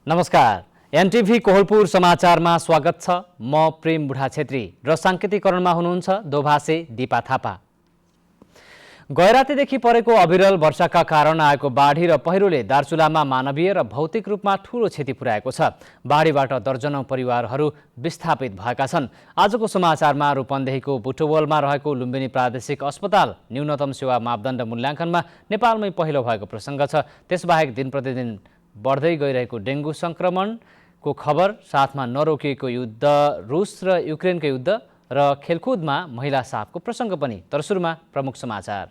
नमस्कार, एनटिभी कोहलपुर समाचारमा स्वागत छ। म प्रेम बुढा छेत्री र साङ्केतिकरणमा हुनुहुन्छ दोभाषे दिपा थापा। गैरातीदेखि परेको अविरल वर्षाका कारण आएको बाढी र पहिरोले दार्चुलामा मानवीय र भौतिक रूपमा ठूलो क्षति पुर्याएको छ। बाढीबाट दर्जनौं परिवारहरू विस्थापित भएका छन्। आजको समाचारमा रूपन्देहीको बुटवलमा रहेको लुम्बिनी प्रादेशिक अस्पताल न्यूनतम सेवा मापदण्ड मूल्याङ्कनमा नेपालमै पहिलो भएको प्रसङ्ग छ। त्यसबाहेक दिन प्रतिदिन बढ्दै गइरहेको डेङ्गु संक्रमणको खबर, साथमा नरोकिएको युद्ध, रुस र युक्रेनको युद्ध र खेलकुदमा महिला साफको प्रसङ्ग पनि। तर सुरुमा प्रमुख समाचार।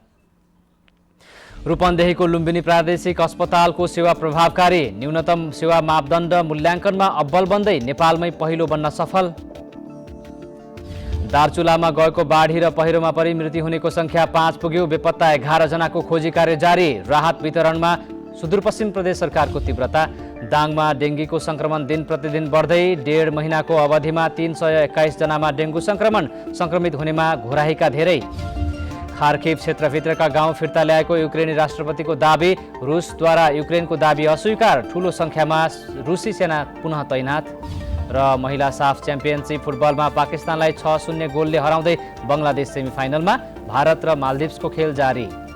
रूपन्देहीको लुम्बिनी प्रादेशिक अस्पतालको सेवा प्रभावकारी, न्यूनतम सेवा मापदण्ड मूल्याङ्कनमा अब्बल बन्दै नेपालमै पहिलो बन्न सफल। दार्चुलामा गएको बाढी र पहिरोमा परि मृत्यु हुनेको संख्या 5 पुग्यो। बेपत्ता 11 जनाको खोजी कार्य जारी। राहत वितरणमा सुदूरपश्चिम प्रदेश सरकारको तीव्रता। दाङमा डेङ्गीको संक्रमण दिन प्रतिदिन बढ्दै 1.5 महिनाको अवधिमा 321 जनामा डेङ्गु संक्रमण। संक्रमित हुनेमा घोराहीका धेरै। खार्किभ क्षेत्रभित्रका गाउँ फिर्ता ल्याएको युक्रेनी राष्ट्रपतिको दाबी। रुसद्वारा युक्रेनको दाबी अस्वीकार। ठूलो संख्यामा रुसी सेना पुनः तैनात। र महिला साफ च्याम्पियनशिप फुटबलमा पाकिस्तानलाई 6-0 गोलले हराउँदै बङ्गलादेश सेमिफाइनलमा। भारत र मालदिभ्सको खेल जारी।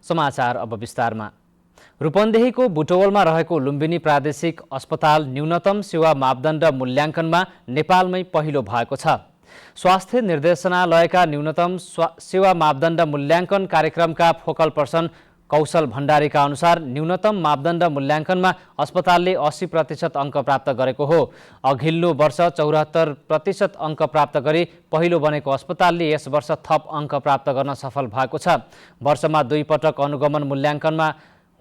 समाचार अब विस्तारमा। रूपन्देहीको बुटवलमा रहेको लुम्बिनी प्रादेशिक अस्पताल न्यूनतम सेवा मापदण्ड मूल्याङ्कनमा नेपालमै पहिलो भएको छ। स्वास्थ्य निर्देशनालयका न्यूनतम सेवा मापदण्ड मूल्याङ्कन कार्यक्रमका फोकल पर्सन कौशल भण्डारीका अनुसार न्यूनतम मापदण्ड मूल्याङ्कनमा अस्पतालले 80% अङ्क प्राप्त गरेको हो। अघिल्लो वर्ष 74% अङ्क प्राप्त गरी पहिलो बनेको अस्पतालले यस वर्ष थप अङ्क प्राप्त गर्न सफल भएको छ। वर्षमा 2 पटक अनुगमन मूल्याङ्कनमा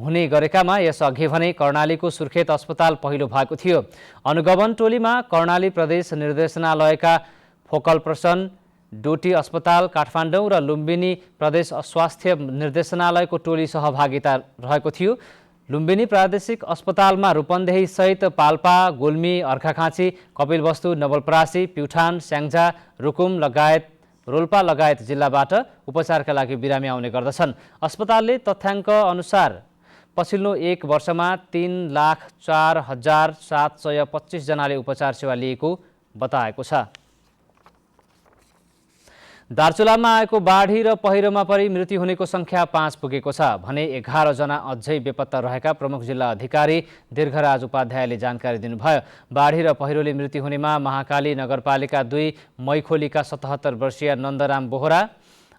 हुने गरेकामा यस अघि भने कर्णालीको सुर्खेत अस्पताल पहिलो भएको थियो। अनुगमन टोलीमा कर्णाली प्रदेश निर्देशनालयका फोकल पर्सन डोटी अस्पताल काठमाडौँ र लुम्बिनी प्रदेश स्वास्थ्य निर्देशनालयको टोली सहभागिता रहेको थियो। लुम्बिनी प्रादेशिक अस्पतालमा रूपन्देही सहित पाल्पा, गुल्मी, अर्घाखाँची, कपिलवस्तु, नवलपरासी, प्युठान, स्याङ्जा, रुकुम लगायत रोल्पा लगायत जिल्लाबाट उपचारका लागि बिरामी आउने गर्दछन्। अस्पतालले तथ्याङ्क अनुसार पछिल्लो 1 वर्षमा 3,04,725 जनाले उपचार सेवा लिएको बताएको छ। दार्चुलामा आएको बाढी र पहिरोमा परि मृत्यु हुनेको संख्या 5 पुगेको छ भने 11 जना अझै बेपत्ता रहेका प्रमुख जिल्ला अधिकारी दीर्घराज उपाध्यायले जानकारी दिनुभयो। बाढी र पहिरोले मृत्यु हुनेमा महाकाली नगरपालिका 2 मैखोलीका 77 वर्षीय नन्दराम बोहरा,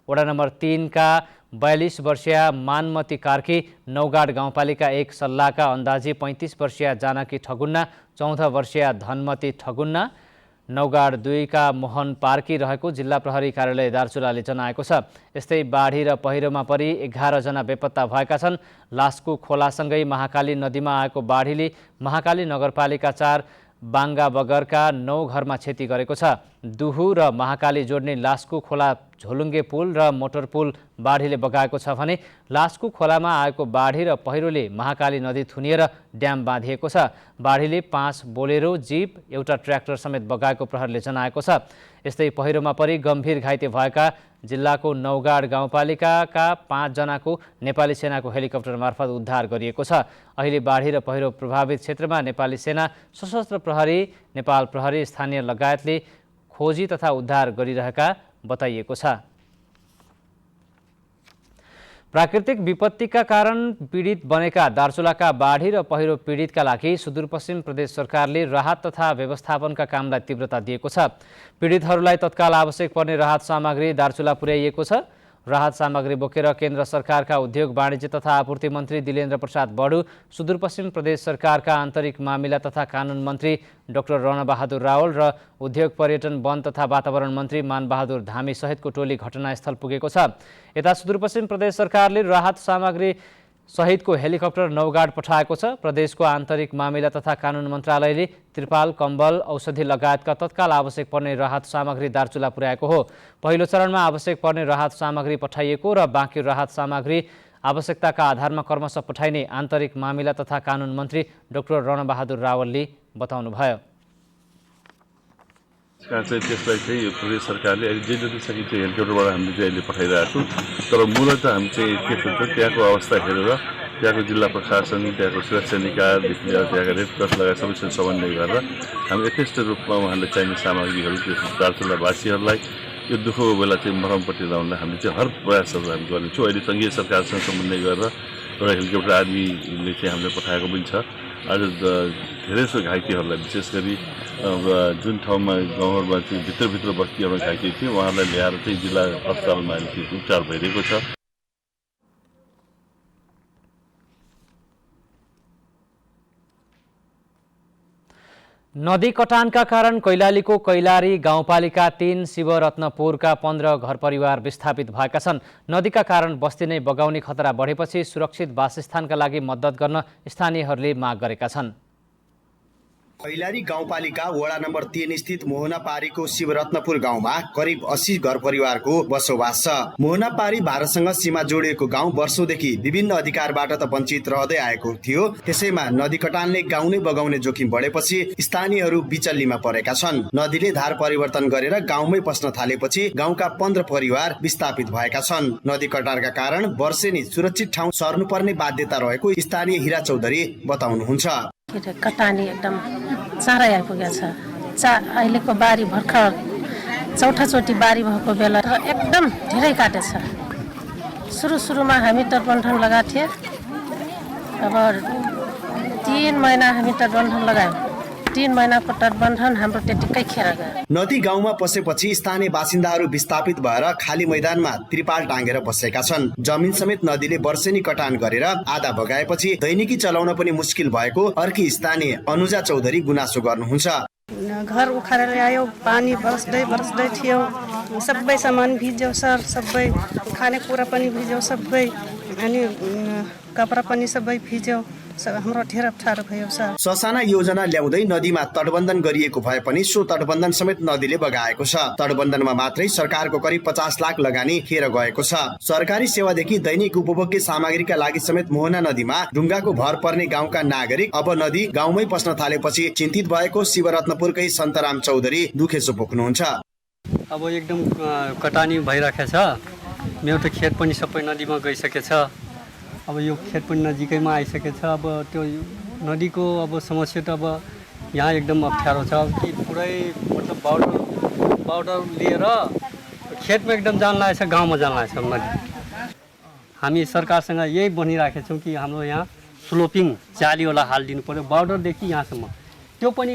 वडा नम्बर 3 का 42 वर्षीय मानमती कार्की, नौगाड गाउँपालिका 1 सल्लाहका अन्दाजी 35 वर्षीय जानकी ठगुन्ना, 14 वर्षीय धनमती ठगुन्ना, नौगाड 2 का मोहन पार्की रहेको जिल्ला प्रहरी कार्यालय दार्चुलाले जनाएको छ। यस्तै बाढी र पहिरोमा परि 11 जना बेपत्ता भएका छन्। लास्कु खोलासँगै महाकाली नदीमा आएको बाढीले महाकाली नगरपालिका 4 बाङ्गा बगरका 9 घरमा क्षति गरेको छ। दुहु र महाकाली जोड्ने लास्कु खोला झोलुङ्गे पुल र मोटर पुल बाढीले बगाएको छ भने लास्कु खोलामा आएको बाढी र पहिरोले महाकाली नदी थुनिएर ड्याम बाँधिएको छ। बाढीले 5 बोलेरो, जीप, एउटा ट्र्याक्टर समेत बगाएको प्रहरीले जनाएको छ। यस्तै पहिरोमा परि गम्भीर घाइते भएका जिल्लाको नौगाड गाउँपालिकाका 5 जनाको नेपाली सेनाको हेलिकप्टर मार्फत उद्धार गरिएको छ। अहिले बाढी र पहिरो प्रभावित क्षेत्रमा नेपाली सेना, सशस्त्र प्रहरी, नेपाल प्रहरी, स्थानीय लगायतले खोजी तथा उद्धार गरिरहेका बताइएको छ। प्राकृतिक विपत्तिका कारण पीडित बनेका दार्चुलाका बाढी र पहिरो पीडितका लागि सुदूरपश्चिम प्रदेश सरकारले राहत तथा व्यवस्थापनका कामलाई तीव्रता दिएको छ। पीडितहरूलाई तत्काल आवश्यक पर्ने राहत सामग्री दार्चुला पुर्याइएको छ। राहत सामग्री बोकेर केन्द्र सरकारका उद्योग वाणिज्य तथा आपूर्ति मन्त्री दिलेन्द्र प्रसाद बडु, सुदूरपश्चिम प्रदेश सरकारका आन्तरिक मामिला तथा कानुन मन्त्री डाक्टर रणबहादुर रावल र उद्योग पर्यटन वन तथा वातावरण मन्त्री मानबहादुर धामी सहितको टोली घटनास्थल पुगेको छ। यता सुदूरपश्चिम प्रदेश सरकारले राहत सामग्री सहितको हेलिकप्टर नौगाड पठाएको छ। प्रदेशको आन्तरिक मामिला तथा कानुन मन्त्रालयले त्रिपाल, कम्बल, औषधि लगायतका तत्काल आवश्यक पर्ने राहत सामग्री दार्चुला पुर्याएको हो। पहिलो चरणमा आवश्यक पर्ने राहत सामग्री पठाइएको र बाँकी राहत सामग्री आवश्यकताका आधारमा क्रमशः पठाइने आन्तरिक मामिला तथा कानुन मन्त्री डाक्टर रणबहादुर रावलले बताउनुभयो। चाहिँ त्यसलाई चाहिँ प्रदेश सरकारले अहिले जे जति सकिन्छ हेलिकप्टरबाट हामीले चाहिँ अहिले पठाइरहेको छौँ। तर मूलतः हामी चाहिँ के भन्छ त्यहाँको अवस्था हेरेर त्यहाँको जिल्ला प्रशासन, त्यहाँको सुरक्षा निकायदेखि लिएर त्यहाँका रेड क्रस लगायत सबैसँग समन्वय गरेर हामी यथेष्ट रूपमा उहाँहरूले चाहिने सामग्रीहरू त्यो दार्चुलावासीहरूलाई यो दुःखको बेला चाहिँ मरमपट्टि लाउनलाई हामीले चाहिँ हर प्रयासहरू हामी गर्नेछौँ। अहिले सङ्घीय सरकारसँग समन्वय गरेर एउटा हेलिकप्टर आर्मीले चाहिँ हामीले पठाएको पनि छ। आज धेरै जसो घाइतेहरूलाई विशेष गरी जुन ठाउँमा गाउँहरूमा चाहिँ भित्रभित्र बस्तीहरूमा घाइते थिए उहाँहरूलाई ल्याएर चाहिँ जिल्ला अस्पतालमा अहिले उपचार भइरहेको छ। नदी कटानका कारण कैलालीको कैलारी गाउँपालिका 3 शिवरत्नपुरका 15 घर परिवार विस्थापित भएका छन्। नदीका कारण बस्ती नै बगाउने खतरा बढेपछि सुरक्षित वासस्थानका लागि मद्दत गर्न स्थानीयहरूले माग गरेका छन्। कैलाली गाउँपालिका वडा नम्बर 3 स्थित मोहनापारीको शिवरत्नपुर गाउँमा करिब 80 घर परिवारको बसोबास छ। मोहनापारी भारतसँग सीमा जोडिएको गाउँ वर्षौंदेखि विभिन्न अधिकारबाट त वञ्चित रहँदै आएको थियो। त्यसैमा नदी कटानले गाउँ नै बगाउने जोखिम बढेपछि स्थानीयहरू बिचल्लीमा परेका छन्। नदीले धार परिवर्तन गरेर गाउँमै पस्न थालेपछि गाउँका 15 परिवार विस्थापित भएका छन्। नदी कटानका कारण वर्षेनी सुरक्षित ठाउँ सर्नुपर्ने बाध्यता रहेको स्थानीय हिरा चौधरी बताउनुहुन्छ। कटानी एकदम चाँडै आइपुगेको छ। अहिलेको बारी भर्खर चौथाचोटि बारी भएको बेला एकदम धेरै काटेछ। सुरुमा हामी तटबन्धन लगाएको थियौँ। अब 3 महिना हामी तटबन्धन लगायौँ। 3 महिनाको तटबन्धन हाम्रो त्यतिकै खेर गयो। नदी गाउँमा पसेपछि स्थानीय बासिन्दाहरू विस्थापित भएर खाली मैदानमा त्रिपाल टाँगेर बसेका छन्। जमिन समेत नदीले वर्षेनी कटान गरेर आधा भगाएपछि दैनिकी चलाउन पनि मुस्किल भएको अर्की स्थानीय अनुजा चौधरी गुनासो गर्नुहुन्छ। घर उखालेर ल्यायो, पानी बरस्दै थियो, सबै सामान भिज्यो सर, सबै खानेकुरा पनि भिज्यो सबै, अनि कपडा पनि सबै भिज्यो। हाम्रो धेरै अप्ठ्यारो भयो सर। ससाना योजना ल्याउँदै नदीमा तटबन्धन गरिएको भए पनि सो तटबन्धन समेत नदीले बगाएको छ। तटबन्धनमा मात्रै सरकारको करिब 50 लाख लगानी खेर गएको छ। सरकारी सेवादेखि दैनिक उपभोग्य सामग्रीका लागि समेत मोहना नदीमा ढुङ्गाको भर पर्ने गाउँका नागरिक अब नदी गाउँमै पस्न थालेपछि चिन्तित भएको शिवरत्नपुरकै सन्तराम चौधरी दुखेसो पोख्नुहुन्छ। अब एकदम कटानी भइराखेको छ। मेरो त खेत पनि सबै नदीमा गइसकेछ। अब यो खेत पनि नजिकैमा आइसकेछ। अब त्यो नदीको अब समस्या त अब यहाँ एकदम अप्ठ्यारो छ कि पुरै मतलब बाउडर लिएर खेतमा एकदम जान लागेको छ, गाउँमा जान लागेको छ नदी। हामी सरकारसँग यही भनिराखेका छौँ कि हाम्रो यहाँ स्लोपिङ जालीवाला हालिदिनु पर्यो बाउडरदेखि यहाँसम्म। त्यो पनि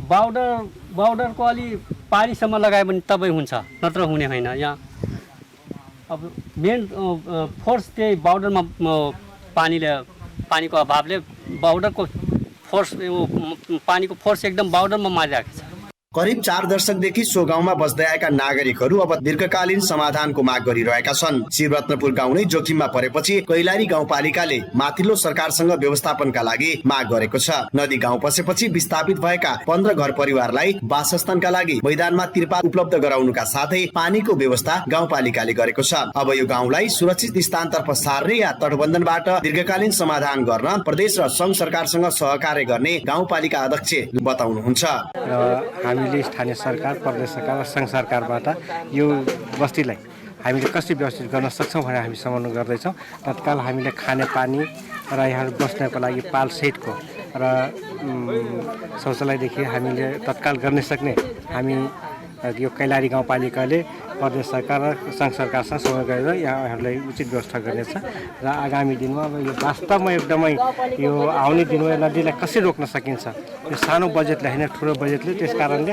बाउडरको अलि पारीसम्म लगायो भने तबै हुन्छ, नत्र हुने होइन। यहाँ अब मेन फोर्स त्यही बाउडरमा पानीको अभावले बाउडरको फोर्स पानीको फोर्स एकदम बाउडरमा मारिरहेको छ। करिब 4 दशकदेखि सो गाउँमा बस्दै आएका नागरिकहरू अब दीर्घकालीन समाधानको माग गरिरहेका छन्। शिवरत्नपुर गाउँ नै जोखिममा परेपछि कैलाली गाउँपालिकाले माथिल्लो सरकारसँग व्यवस्थापनका लागि माग गरेको छ। नदी गाउँ पसेपछि विस्थापित भएका 15 घर परिवारलाई वासस्थानका लागि मैदानमा तिरपाल उपलब्ध गराउनुका साथै पानीको व्यवस्था गाउँपालिकाले गरेको छ। अब यो गाउँलाई सुरक्षित स्थानतर्फ सार्ने या तटबन्धनबाट दीर्घकालीन समाधान गर्न प्रदेश र संघ सरकारसँग सहकार्य गर्ने गाउँपालिका अध्यक्ष बताउनुहुन्छ। हामीले स्थानीय सरकार, प्रदेश सरकार र संघ सरकारबाट यो बस्तीलाई हामीले कसरी व्यवस्थित गर्न सक्छौँ भनेर हामी समन्वय गर्दैछौँ। तत्काल हामीले खाने पानी र यहाँ बस्नको लागि पाल सहितको र शौचालयदेखि हामीले तत्काल गर्न सक्ने हामी यो कैलाली गाउँपालिकाले प्रदेश सरकार र संघ सरकारसँग समन्वय गरेर यहाँहरूलाई उचित व्यवस्था गर्नेछ। र आगामी दिनमा अब यो वास्तवमा एकदमै यो आउने दिनमा नदीलाई कसरी रोक्न सकिन्छ, यो सानो बजेटले होइन ठुलो बजेटले, त्यस कारणले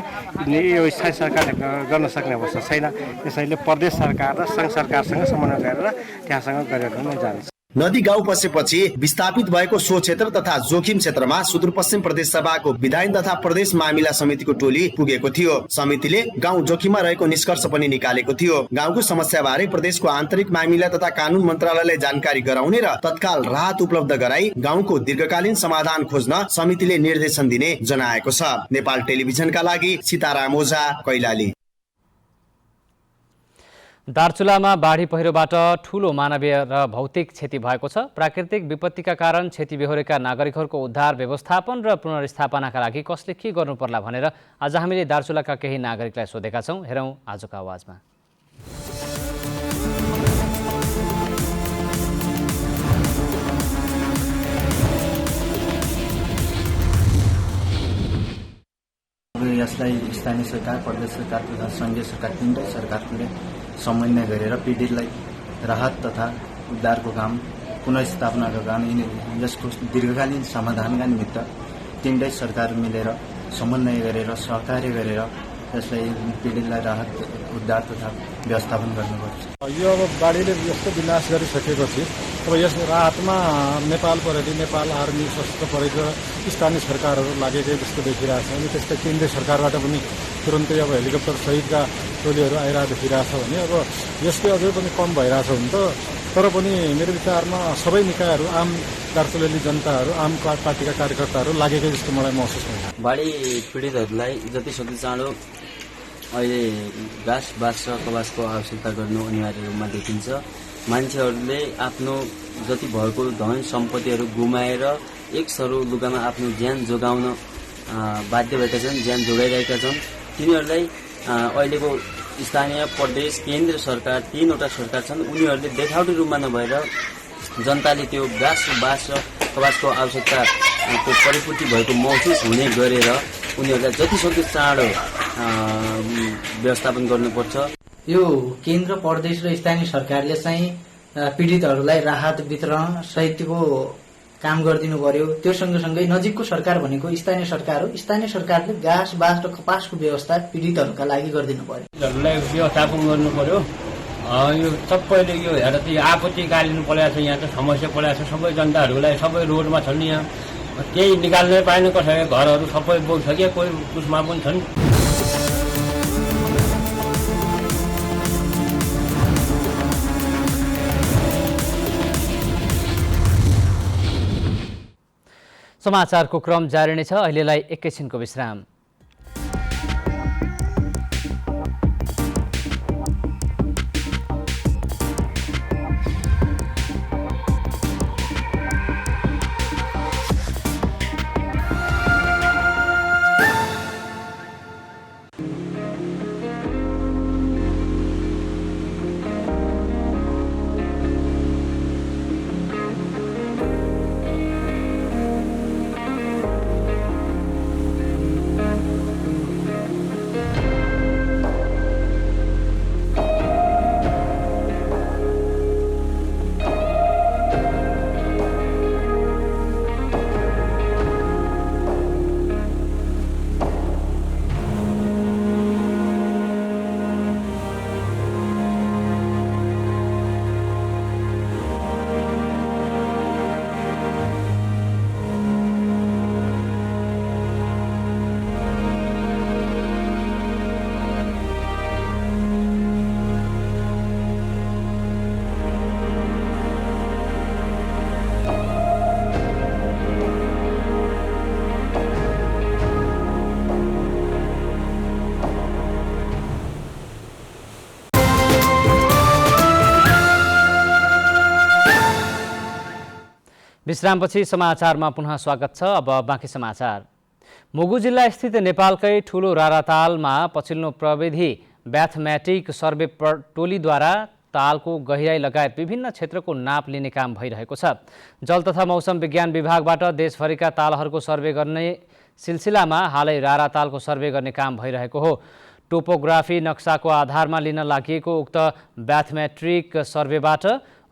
यो स्थानीय सरकारले गर्न सक्ने अवस्था छैन। त्यसैले प्रदेश सरकार र संघ सरकारसँग समन्वय गरेर त्यहाँसँग गरेर नै जान्छ। नदी गाउँ पसेपछि विस्थापित भएको सो क्षेत्र तथा जोखिम क्षेत्रमा सुदूरपश्चिम प्रदेश सभाको विधायन तथा प्रदेश मामिला समितिको टोली पुगेको थियो। समितिले गाउँ जोखिममा रहेको निष्कर्ष पनि निकालेको थियो। गाउँको समस्या बारे प्रदेशको आन्तरिक मामिला तथा कानून मन्त्रालयलाई जानकारी गराउने र तत्काल राहत उपलब्ध गराई गाउँको दीर्घकालीन समाधान खोज्न समितिले निर्देशन दिने जनाएको छ। नेपाल टेलिभिजनका लागि सीताराम ओझा, कैलाली। दार्चुलामा बाढी पहिरोबाट ठूलो मानवीय र भौतिक क्षति भएको छ। प्राकृतिक विपत्तिका कारण क्षति बेहोरेका नागरिकहरूको उद्धार, व्यवस्थापन र पुनर्स्थापनाका लागि कसले के गर्नु पर्ला भनेर आज हामीले दार्चुलाका केही नागरिकलाई सोधेका छौँ। हेरौँ आजको आवाजमा। यसलाई स्थानीय सरकार, प्रदेश सरकार तथा सङ्घीय सरकार तीनटै सरकारले समन्वय गरेर पीडितलाई राहत तथा उद्धारको काम, पुनर्स्थापनाको काम, यसको दीर्घकालीन समाधानका निमित्त तीनटै सरकार मिलेर समन्वय गरेर सहकार्य गरेर यसलाई पीडितलाई राहत, उद्धार तथा व्यवस्थापन गर्नुपर्छ। यो अब बाढीले यस्तो विनाश गरिसकेपछि अब यस राहतमा नेपाल प्रहरी, नेपाल आर्मी, सशस्त्र प्रहरी र स्थानीय सरकारहरू लागेकै जस्तो देखिरहेछ। अनि त्यस्तै केन्द्रीय सरकारबाट पनि तुरन्तै अब हेलिकप्टर सहितका टोलीहरू आइरहेको देखिरहेछ भने अब यसले अझै पनि कम भइरहेछ हुन त। तर पनि मेरो विचारमा सबै निकायहरू, आम दार्चुलेली जनताहरू, आम पार्टीका कार्यकर्ताहरू लागेकै जस्तो मलाई महसुस हुन्छ। बाढी पीडितहरूलाई जतिसक्दो चाँडो अहिले घाँस, बाँस र कबासको आवश्यकता गर्नु अनिवार्य रूपमा देखिन्छ। मान्छेहरूले आफ्नो जति भएको धन सम्पत्तिहरू गुमाएर एक सरो लुगामा आफ्नो ज्यान जोगाउन बाध्य भएका छन्, ज्यान जोगाइरहेका छन्। तिनीहरूलाई अहिलेको स्थानीय, प्रदेश, केन्द्र सरकार, तीनवटा सरकार छन्। उनीहरूले देखावटी रूपमा नभएर जनताले त्यो घाँस, बाँस र कबासको आवश्यकताको परिपूर्ति भएको महसुस हुने गरेर उनीहरूलाई जतिसक्दो चाँडो व्यवस्थापन गर्नुपर्छ। यो केन्द्र, प्रदेश र स्थानीय सरकारले चाहिँ पीडितहरूलाई राहत वितरण सहितको काम गरिदिनु पर्यो। त्यो सँगसँगै नजिकको सरकार भनेको स्थानीय सरकार हो। स्थानीय सरकारले घाँस, बाँस र कपासको व्यवस्था पीडितहरूका लागि गरिदिनु पर्यो। व्यवस्थापन गर्नु पर्यो। यो सबैले यो हेर आपत्तिकालीन परेको छ, यहाँ त समस्या परेको छ। सबै जनताहरूलाई सबै रोडमा छन्, यहाँ केही निकाल्नै पाएन। कसैको घरहरू सबै बोकिसके, कोही उसमा पनि छन्। समाचारको क्रम जारी नै छ। अहिलेलाई एकैछिनको विश्राम। विश्रामपछि समाचारमा पुनः स्वागत छ। अब बाँकी समाचार। मुगु जिल्ला स्थित नेपालकै ठूलो रारातालमा पछिल्लो प्रविधि म्याथमेटिक सर्वे टोलीद्वारा तालको गहिराई लगायत विभिन्न क्षेत्रको नाप लिने काम भइरहेको छ। जल तथा मौसम विज्ञान विभागबाट देशभरिका तालहरूको सर्वे गर्ने सिलसिलामा हालै रारातालको सर्वे गर्ने काम भइरहेको हो। टोपोग्राफी नक्साको आधारमा लिन लागि उक्त म्याथमेट्रिक सर्वेबाट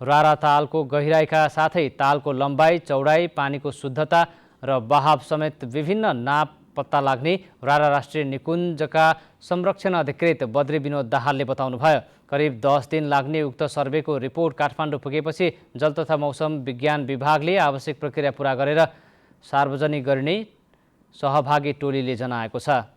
रारातालको गहिराईका साथै तालको लम्बाई, चौडाई, पानीको शुद्धता र बहाव समेत विभिन्न नाप पत्ता लाग्ने रारा राष्ट्रिय निकुञ्जका संरक्षण अधिकृत बद्री विनोद दाहालले बताउनुभयो। करिब 10 दिन लाग्ने उक्त सर्वेको रिपोर्ट काठमाडौँ पुगेपछि जल तथा मौसम विज्ञान विभागले आवश्यक प्रक्रिया पूरा गरेर सार्वजनिक गर्ने सहभागी टोलीले जनाएको छ।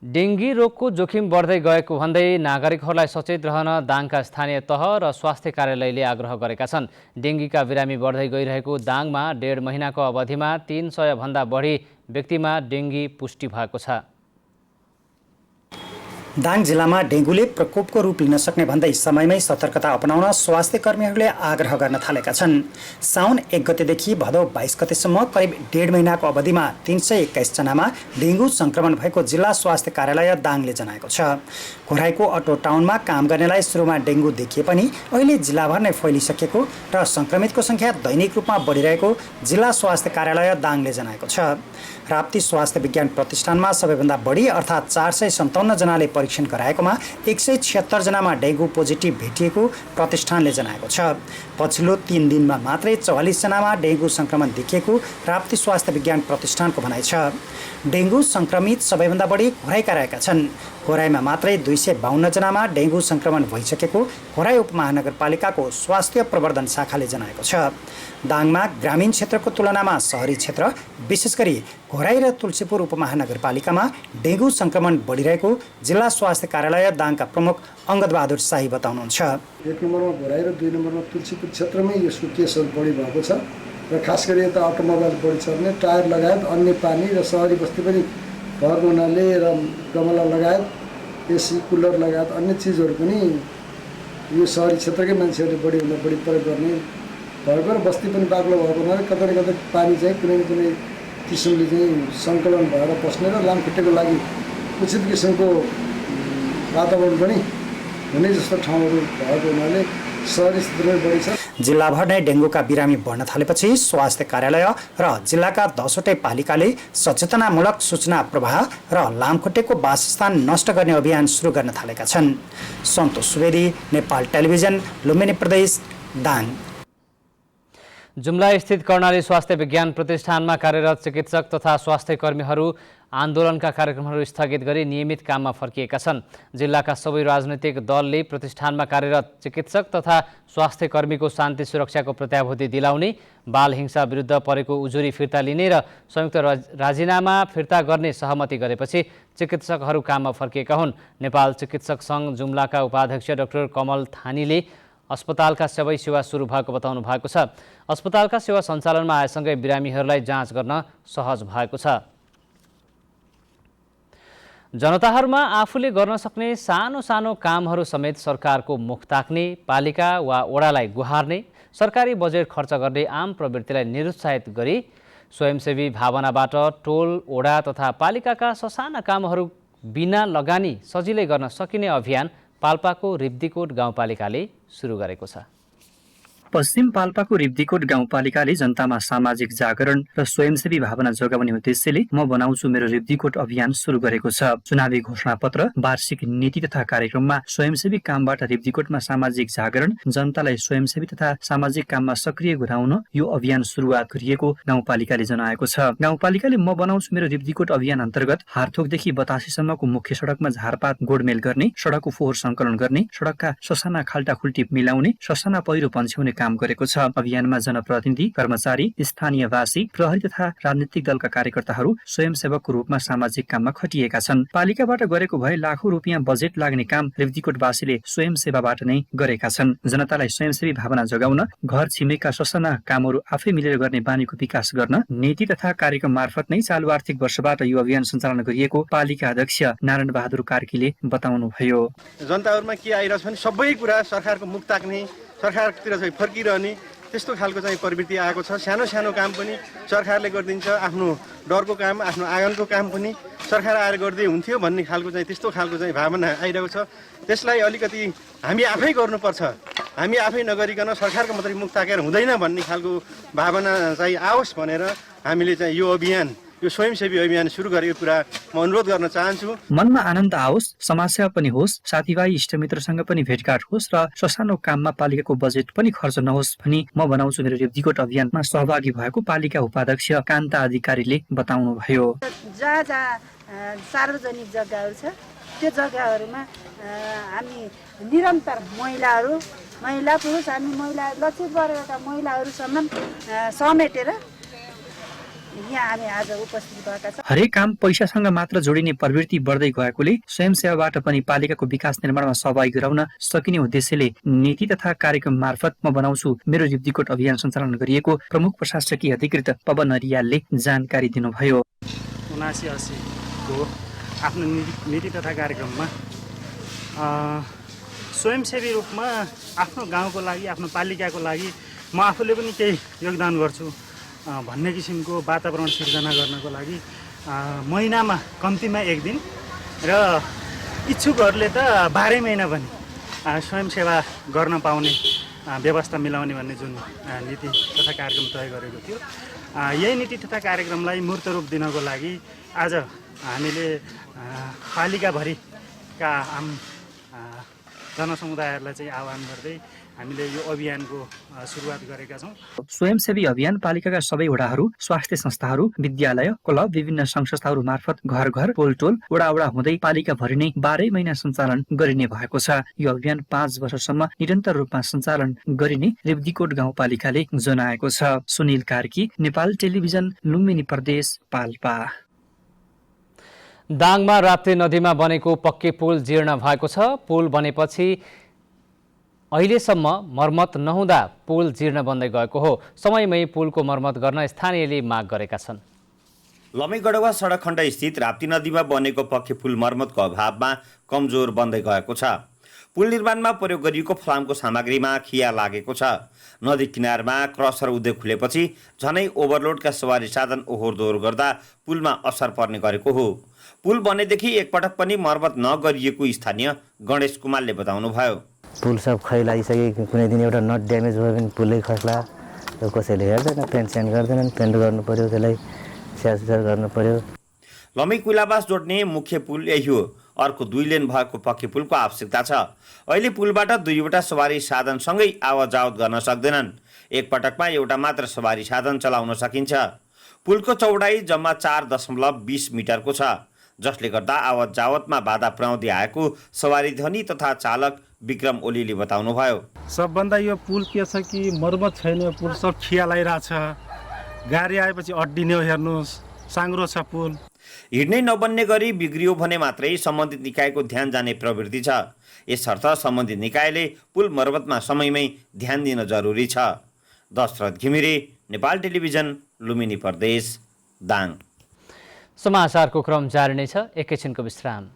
डेङ्गी रोगको जोखिम बढ्दै गएको भन्दै नागरिकहरूलाई सचेत रहन दाङका स्थानीय तह र स्वास्थ्य कार्यालयले आग्रह गरेका छन्। डेङ्गीका बिरामी बढ्दै गइरहेको दाङमा 1.5 महिनाको अवधिमा 300 भन्दा बढी व्यक्तिमा डेङ्गी पुष्टि भएको छ। दाङ जिल्लामा डेङ्गुले प्रकोपको रूप लिन सक्ने भन्दै समयमै सतर्कता अपनाउन स्वास्थ्य कर्मीहरूले आग्रह गर्न थालेका छन्। साउन 1 गतेदेखि भदौ 22 गतेसम्म करिब 1.5 महिनाको अवधिमा 321 जनामा डेङ्गु संक्रमण भएको जिल्ला स्वास्थ्य कार्यालय दाङले जनाएको छ। घोराईको अटो टाउनमा काम गर्नेलाई सुरुमा डेङ्गु देखिए पनि अहिले जिल्लाभर नै फैलिसकेको र संक्रमितको संख्या दैनिक रूपमा बढिरहेको जिल्ला स्वास्थ्य कार्यालय दाङले जनाएको छ। राप्ती स्वास्थ्य विज्ञान प्रतिष्ठानमा सबैभन्दा बढी अर्थात् 457 जनाले परीक्षण गराएकोमा 176 जनामा डेङ्गु पोजिटिभ भेटिएको प्रतिष्ठानले जनाएको छ। पछिल्लो 3 दिनमा मात्रै 44 जनामा डेङ्गु संक्रमण देखिएको राप्ती स्वास्थ्य विज्ञान प्रतिष्ठानको भनाइ छ। डेङ्गु संक्रमित सबैभन्दा बढी घोराईका रहेका छन्। घोराईमा मात्रै 252 जनामा डेङ्गु संक्रमण भइसकेको घोराई उपमहानगरपालिकाको स्वास्थ्य प्रवर्धन शाखाले जनाएको छ। दाङमा ग्रामीण क्षेत्रको तुलनामा शहरी क्षेत्र विशेष गरी घोराई र तुलसीपुर उपमहानगरपालिकामा डेङ्गु संक्रमण बढिरहेको जिल्ला स्वास्थ्य कार्यालय दाङका प्रमुख अङ्गदबहादुर शाही बताउनुहुन्छ। 1 नम्बरमा घोराई र 2 नम्बरमा तुलसीपुर क्षेत्रमै यसको केसहरू बढी भएको छ र खास गरी यता अटोमोबाइल बढी चल्ने टायर लगायत अन्य पानी र सहरी बस्ती पनि भर हुनाले र गमला लगायत एसी कुलर लगायत अन्य चिजहरू पनि यो सहरी क्षेत्रकै मान्छेहरूले बढीभन्दा बढी प्रयोग गर्ने भएको र बस्ती पनि बाक्लो भएको हुनाले कतै न कतै पानी चाहिँ कुनै न कुनै किसिमले चाहिँ सङ्कलन भएर बस्ने र लामखुट्टेको लागि उचित किसिमको वातावरण पनि हुने जस्तो ठाउँहरू भएको हुनाले सहरी क्षेत्रमै बढी छ। जिल्लाभर नै डेङ्गुका बिरामी बढ्न थालेपछि स्वास्थ्य कार्यालय र जिल्लाका 10वटै पालिकाले सचेतनामूलक सूचना प्रवाह र लामखुट्टेको वासस्थान नष्ट गर्ने अभियान सुरु गर्न थालेका छन्। सन्तोष सुवेदी, नेपाल टेलिभिजन, लुम्बिनी प्रदेश, दाङ। जुम्ला स्थित कर्णाली स्वास्थ्य विज्ञान प्रतिष्ठानमा कार्यरत चिकित्सक तथा स्वास्थ्य कर्मीहरू आन्दोलनका कार्यक्रमहरू स्थगित गरी नियमित काममा फर्किएका छन्। जिल्लाका सबै राजनैतिक दलले प्रतिष्ठानमा कार्यरत चिकित्सक तथा स्वास्थ्य कर्मीको शान्ति सुरक्षाको प्रत्याभूति दिलाउने, बाल हिंसा विरुद्ध परेको उजुरी फिर्ता लिने र संयुक्त राजीनामा फिर्ता गर्ने सहमति गरेपछि चिकित्सकहरू काममा फर्किएका हुन्। नेपाल चिकित्सक सङ्घ जुम्लाका उपाध्यक्ष डाक्टर कमल थानीले अस्पतालका सबै सेवा सुरु भएको बताउनु भएको छ। अस्पतालका सेवा सञ्चालनमा आएसँगै बिरामीहरूलाई जाँच गर्न सहज भएको छ। जनताहरूमा आफूले गर्न सक्ने सानो सानो कामहरू समेत सरकारको मुख ताक्ने, पालिका वा वडालाई गुहार्ने, सरकारी बजेट खर्च गर्ने आम प्रवृत्तिलाई निरुत्साहित गरी स्वयंसेवी भावनाबाट टोल, वडा तथा पालिकाका ससाना कामहरू बिना लगानी सजिलै गर्न सकिने अभियान पाल्पाको रिब्दीकोट गाउँपालिकाले सुरु गरेको छ। पश्चिम पाल्पाको रिब्दीकोट गाउँपालिकाले जनतामा सामाजिक जागरण र स्वयंसेवी भावना जोगाउने उद्देश्यले म बनाउँछु मेरो रिब्दीकोट अभियान सुरु गरेको छ। चुनावी घोषणापत्र, वार्षिक नीति तथा कार्यक्रममा स्वयंसेवी कामबाट रिब्दीकोटमा सामाजिक जागरण, जनतालाई स्वयंसेवी तथा सामाजिक काममा सक्रिय गराउन यो अभियान सुरुवात गरिएको गाउँपालिकाले जनाएको छ। गाउँपालिकाले म बनाउँछु मेरो रिब्दीकोट अभियान अन्तर्गत हारथोकदेखि बतासीसम्मको मुख्य सडकमा झारपात गोडमेल गर्ने, सडकको फोहोर सङ्कलन गर्ने, सडकका ससाना खाल्टाखुल्टी मिलाउने, ससाना पहिरो पन्छ्याउने काम गरेको छ। अभियानमा जनप्रतिनिधि, कर्मचारी, स्थानीयवासी, प्रहरी तथा राजनीतिक दलका कार्यकर्ताहरू स्वयंसेवकको रूपमा सामाजिक काममा खटिएका छन्। पालिकाबाट गरेको भए लाखौं रुपियाँ बजेट लाग्ने काम रिब्दीकोटवासीले स्वयंसेवाबाट नै गरेका छन्। जनतालाई स्वयंसेवी भावना जोगाउन घर छिमेकका ससाना कामहरू आफै मिलेर गर्ने बानीको विकास गर्न नीति तथा कार्यक्रम मार्फत नै चालु आर्थिक वर्षबाट यो अभियान सञ्चालन गरिएको पालिका अध्यक्ष नारायण बहादुर कार्कीले बताउनुभयो। जनताहरूमा के आइरहेछ भने सबै कुरा सरकारको मुख ताक्ने, सरकारतिर चाहिँ फर्किरहने त्यस्तो खालको चाहिँ प्रवृत्ति आएको छ। सानो सानो काम पनि सरकारले गरिदिन्छ, आफ्नो डरको काम, आफ्नो आँगनको काम पनि सरकार आएर गर्दै हुन्थ्यो भन्ने खालको चाहिँ त्यस्तो खालको चाहिँ भावना आइरहेको छ। त्यसलाई अलिकति हामी आफै गर्नुपर्छ, हामी आफै नगरिकन सरकारको मात्रै मुख ताकेर हुँदैन भन्ने खालको भावना चाहिँ आओस् भनेर हामीले चाहिँ यो अभियान, यो स्वयंसेवी अभियान सुरु गरेको कुरा म अनुरोध गर्न चाहन्छु। मनमा आनन्द आओस्, समाजसेवा पनि होस्, साथीभाइ इष्टमित्रसँग पनि भेटघाट होस् र ससानो काममा पालिकाको बजेट पनि खर्च नहोस् भनी म बनाउँछु मेरो रिब्दीकोट अभियानमा सहभागी भएको पालिका उपाध्यक्ष कान्ता अधिकारीले बताउनुभयो। जहाँ जहाँ सार्वजनिक जग्गाहरू छ त्यो जग्गाहरूमा हामी निरन्तर महिला पुरुष हामी महिला लक्षित वर्गका महिलाहरूसम्म समेटेर यहाँ हामी आज उपस्थित भएका छौँ। हरेक काम पैसासँग मात्र जोडिने प्रवृत्ति बढ्दै गएकोले स्वयंसेवाबाट पनि पालिकाको विकास निर्माणमा सहभागी गराउन सकिने उद्देश्यले नीति तथा कार्यक्रम मार्फत म बनाउँछु मेरो रिब्दीकोट अभियान सञ्चालन गरिएको प्रमुख प्रशासकीय अधिकृत पवन अरियालले जानकारी दिनुभयो। 79-80 को आफ्नो नीति तथा कार्यक्रममा स्वयंसेवी रूपमा आफ्नो गाउँको लागि आफ्नो पालिकाको लागि म आफूले पनि केही योगदान गर्छु भन्ने किसिमको वातावरण सिर्जना गर्नको लागि महिनामा कम्तीमा 1 दिन र इच्छुकहरूले त 12 महिना पनि स्वयंसेवा गर्न पाउने व्यवस्था मिलाउने भन्ने जुन नीति तथा कार्यक्रम तय गरेको थियो यही नीति तथा कार्यक्रमलाई मूर्त रूप दिनको लागि आज हामीले पालिकाभरिका आम जनसमुदायहरूलाई चाहिँ आह्वान गर्दै हामीले यो अभियानको सुरुवात गरेका छौँ। स्वयंसेवी अभियान पालिकाका सबै वडाहरू, स्वास्थ्य संस्थाहरू, विद्यालय, क्लब, विभिन्न सङ्घ संस्थाहरू मार्फत घर घर, टोल टोल, वडा वडा हुँदै पालिकाभरि नै 12 महिना सञ्चालन गरिने भएको छ। यो अभियान 5 वर्षसम्म निरन्तर रूपमा सञ्चालन गरिने रिब्दीकोट गाउँपालिकाले जनाएको छ। सुनिल कार्की, नेपाल टेलिभिजन, लुम्बिनी प्रदेश, पाल्पा। दाङमा राप्ती नदीमा बनेको पक्के पुल जीर्ण भएको छ। पुल बनेपछि अहिलेसम्म मर्मत नहुँदा पुल जीर्ण बन्दै गएको हो। समयमै पुलको मर्मत गर्न स्थानीयले माग गरेका छन्। लमेगढवा सडक खण्ड स्थित राप्ती नदीमा बनेको पक्के पुल मर्मतको अभावमा कमजोर बन्दै गएको छ। पुल निर्माणमा प्रयोग गरिएको फलामको सामग्रीमा खिया लागेको छ। नदी किनारमा क्रसर उद्योग खुलेपछि झनै ओभरलोडका सवारी साधन ओहोर दोहोर गर्दा पुलमा असर पर्ने गरेको हो। पुल बनेदेखि एकपटक पनि मर्मत नगरिएको स्थानीय गणेश कुमारले बताउनुभयो। पुल सब खैलाइसके कुनै दिन एउटा नट ड्यामेज भयो भने पुलै खस्ला कसैले हेर्दैन, पेन्ट सेन्ट गर्दैनन्, पेन्ट गर्नु पर्यो, त्यसलाई स्याहार गर्नु पर्यो। लमै कुइलाबास जोड्ने मुख्य पुल यही हो। अर्को 2 लेन भएको पक्के पुलको आवश्यकता छ। अहिले पुलबाट 2वटा सवारी साधनसँगै आवत जावत गर्न सक्दैनन्। एकपटकमा एउटा मात्र सवारी साधन चलाउन सकिन्छ। पुलको चौडाइ जम्मा 4.20 मिटरको छ, जसले गर्दा आवत जावतमा बाधा पुर्याउँदै आएको सवारी धनी तथा चालक विक्रम ओलीले बताउनुभयो। सबभन्दा यो पुल के छ कि मर्मत छैन, पुल सब खिया लगाइरहेछ। गाडी आएपछि अड्डिने हो, हेर्नुहोस् साङ्ग्रो छ पुल। हिँड्नै नबन्ने गरी बिग्रियो भने मात्रै सम्बन्धित निकायको ध्यान जाने प्रवृत्ति छ। यसर्थ सम्बन्धित निकायले पुल मर्मतमा समयमै ध्यान दिन जरुरी छ। दशरथ घिमिरे, नेपाल टेलिभिजन, लुम्बिनी प्रदेश, दाङ। समाचारको क्रम जारी नै छ। एकैछिनको विश्राम।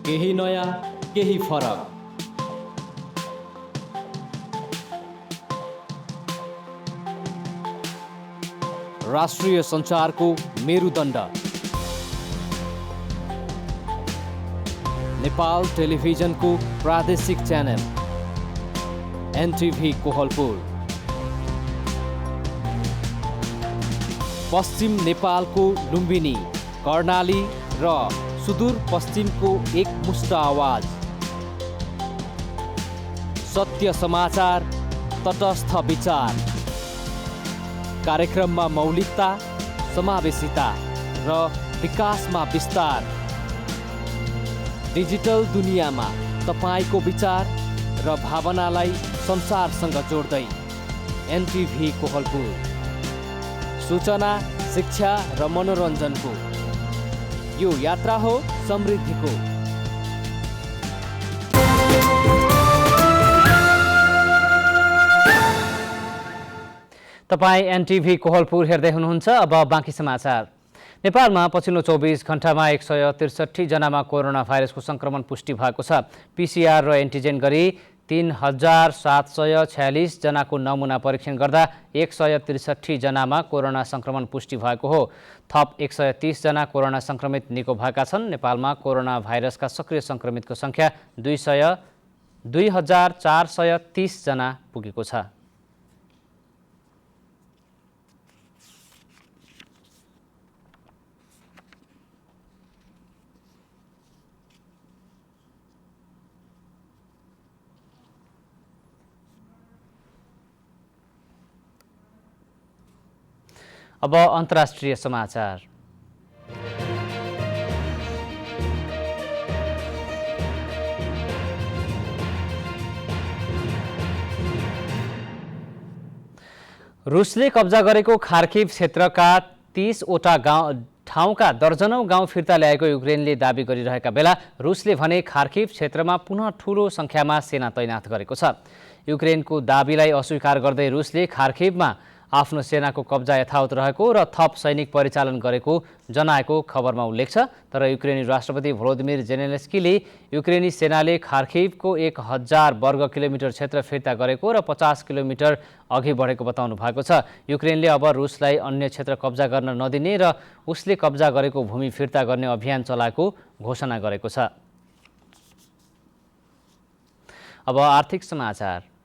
केही नयाँ, केही फरक। राष्ट्रिय सञ्चारको मेरुदण्ड नेपाल टेलिभिजनको प्रादेशिक च्यानल एनटिभी कोहलपुर। पश्चिम नेपालको लुम्बिनी, कर्णाली र सुदूर पश्चिमको एकमुष्ट आवाज। सत्य समाचार, तटस्थ विचार। कार्यक्रममा मौलिकता, समावेशिता र विकासमा विस्तार। डिजिटल दुनियाँमा तपाईको विचार र भावनालाई संसारसँग जोड्दै एनटिभी कोहलपुर। सूचना, शिक्षा र मनोरञ्जनको यो यात्रा हो समृद्धिको। तपाईँ एनटिभी कोहलपुर हेर्दै हुनुहुन्छ। अब बाँकी समाचार। नेपालमा पछिल्लो 24 घण्टामा 163 जनामा कोरोना भाइरसको संक्रमण पुष्टि भएको छ। पीसीआर र एन्टिजेन गरी 3746 जनाको नमुना परीक्षण गर्दा 163 जनामा कोरोना संक्रमण पुष्टि भएको हो। थप 130 जना कोरोना संक्रमित निको भएका छन्। नेपालमा कोरोना भाइरसका सक्रिय संक्रमितको संख्या 2430 जना पुगेको छ। अब अन्तर्राष्ट्रिय समाचार। रुसले कब्जा गरेको खार्किभ क्षेत्रका 30 वटा ठाउँका दर्जनौं गाउँ फिर्ता ल्याएको युक्रेनले दाबी गरिरहेका बेला रुसले भने खार्किभ क्षेत्रमा पुनः ठूलो संख्यामा सेना तैनाथ गरेको छ। युक्रेनको दाबीलाई अस्वीकार गर्दै रुसले खार्किभमा आफ्नो सेनाको कब्जा यथावत रहेको र थप सैनिक परिचालन गरेको जनाएको खबरमा उल्लेख छ। तर युक्रेनी राष्ट्रपति भ्लोदिमिर जेलेन्स्कीले युक्रेनी सेनाले खार्किभको 1000 वर्ग किलोमिटर क्षेत्र फिर्ता गरेको र 50 किलोमिटर अघि बढेको बताउनु भएको छ। युक्रेनले अब रुसलाई अन्य क्षेत्र कब्जा गर्न नदिने र उसले कब्जा गरेको भूमि फिर्ता गर्ने अभियान चलाएको घोषणा गरेको छ। अब आर्थिक समाचार।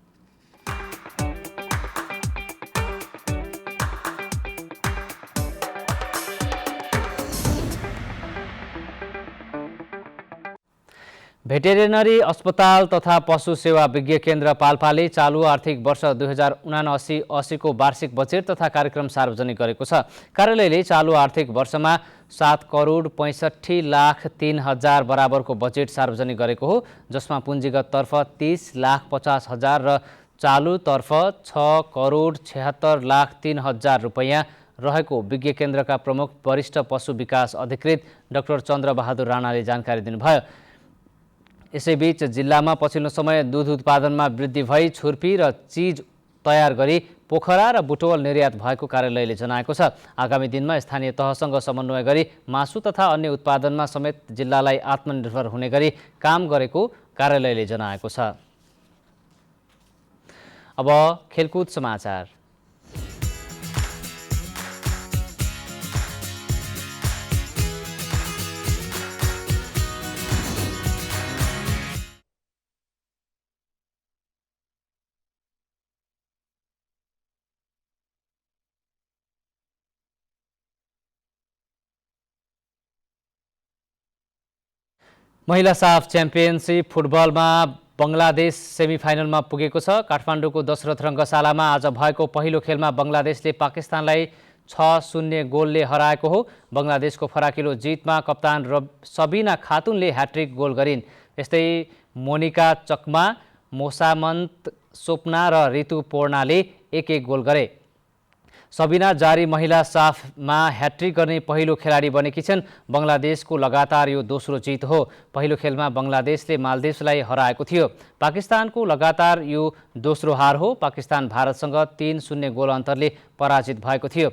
भेटेरिनरी अस्पताल तथा पशु सेवा विज्ञ केन्द्र पाल्पाले चालु आर्थिक वर्ष 2079-80 को वार्षिक बजेट तथा कार्यक्रम सार्वजनिक गरेको छ। कार्यालयले चालु आर्थिक वर्षमा 7,65,03,000 बराबरको बजेट सार्वजनिक गरेको हो, जसमा पुँजीगत तर्फ 30,50,000 र चालु तर्फ 6,76,03,000 रुपैयाँ रहेको विज्ञ केन्द्रका प्रमुख वरिष्ठ पशु विकास अधिकृत डाक्टर चन्द्रबहादुर राणाले जानकारी दिनुभयो। यसैबीच जिल्लामा पछिल्लो समय दूध उत्पादनमा वृद्धि भई छुर्पी र चीज तयार गरी पोखरा र बुटवल निर्यात भएको कार्यालयले जनाएको छ। आगामी दिनमा स्थानीय तहसँग समन्वय गरी मासु तथा अन्य उत्पादनमा समेत जिल्लालाई आत्मनिर्भर हुने गरी काम गरेको कार्यालयले जनाएको छ। अब खेलकुद समाचार। महिला साफ च्याम्पियनसिप फुटबलमा बङ्गलादेश सेमिफाइनलमा पुगेको छ। काठमाडौँको दशरथ रङ्गशालामा आज भएको पहिलो खेलमा बङ्गलादेशले पाकिस्तानलाई 6-0 गोलले हराएको हो। बङ्गलादेशको फराकिलो जितमा कप्तान सबिना खातुनले ह्याट्रिक गोल गरिन्। यस्तै मोनिका चकमा, मोसामन्त सोपना र ऋतु पोर्णाले एक गोल गरे। सबिना जारी महिला साफमा ह्याट्रिक गर्ने पहिलो खेलाडी बनेकी छन्। बङ्गलादेशको लगातार यो दोस्रो जित हो। पहिलो खेलमा बङ्गलादेशले मालदिभ्सलाई हराएको थियो। पाकिस्तानको लगातार यो दोस्रो हार हो। पाकिस्तान भारतसँग 3-0 गोल अन्तरले पराजित भएको थियो।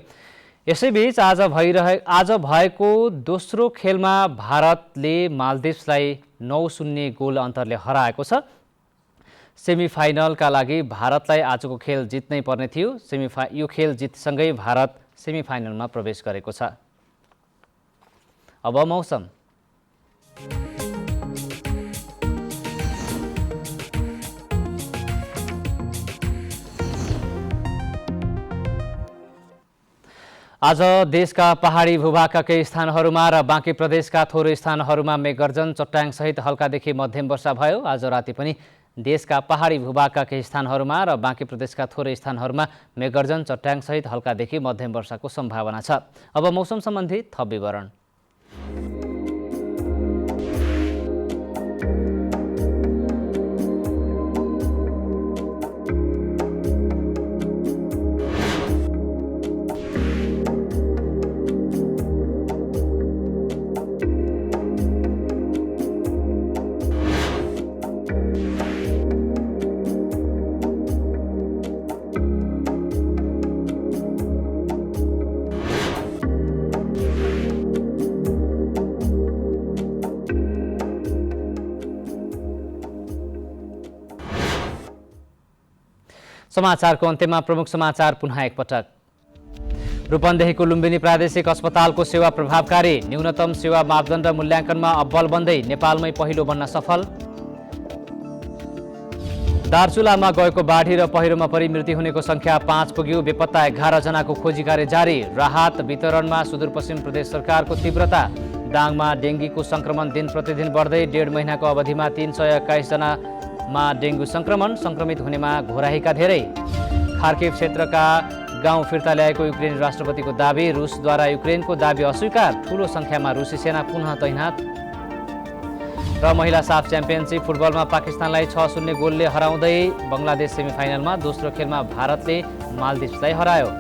यसैबीच आज भएको दोस्रो खेलमा भारतले मालदिभ्सलाई 9-0 गोल अन्तरले हराएको छ। सेमिफाइनलका लागि भारतलाई आजको खेल जित्नै पर्ने थियो। यो खेल जितसँगै भारत सेमिफाइनलमा प्रवेश गरेको छ। अब मौसम। आज देशका पहाडी भूभागका केही स्थानहरूमा र बाँकी प्रदेशका थोरै स्थानहरूमा मेघगर्जन चट्याङसहित हल्कादेखि मध्यम वर्षा भयो। आज राति पनि देशका पहाडी भूभागका केही स्थानहरूमा र बाँकी प्रदेशका थोरै स्थानहरूमा मेघगर्जन चट्याङसहित हल्कादेखि मध्यम वर्षाको सम्भावना छ। अब मौसम सम्बन्धी थप विवरण। समाचारको अन्त्यमा प्रमुख समाचार पुनः एकपटक। रूपन्देहीको लुम्बिनी प्रादेशिक अस्पतालको सेवा प्रभावकारी, न्यूनतम सेवा मापदण्ड मूल्याङ्कनमा अब्बल बन्दै नेपालमै पहिलो बन्न सफल। दार्चुलामा गएको बाढी र पहिरोमा परि मृत्यु हुनेको संख्या 5 पुग्यो। बेपत्ता 11 जनाको खोजी कार्य जारी। राहत वितरणमा सुदूरपश्चिम प्रदेश सरकारको तीव्रता। दाङमा डेङ्गीको संक्रमण दिन प्रतिदिन बढ्दै 1.5 महिनाको अवधिमा 321 जनामा डेङ्गु संक्रमण। संक्रमित हुनेमा घोराहीका धेरै। खार्किभ क्षेत्रका गाउँ फिर्ता ल्याएको युक्रेनी राष्ट्रपतिको दाबी। रुसद्वारा युक्रेनको दाबी अस्वीकार। ठूलो संख्यामा रुसी सेना पुनः तैनात। र महिला साफ च्याम्पियनसिप फुटबलमा पाकिस्तानलाई 6-0 गोलले हराउँदै बङ्गलादेश सेमिफाइनलमा। दोस्रो खेलमा भारतले मालदिभ्सलाई हरायो।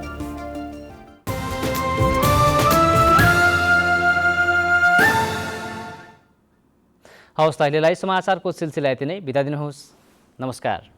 हवस् त अहिलेलाई समाचारको सिलसिला यति नै। बिदा दिनुहोस्। नमस्कार।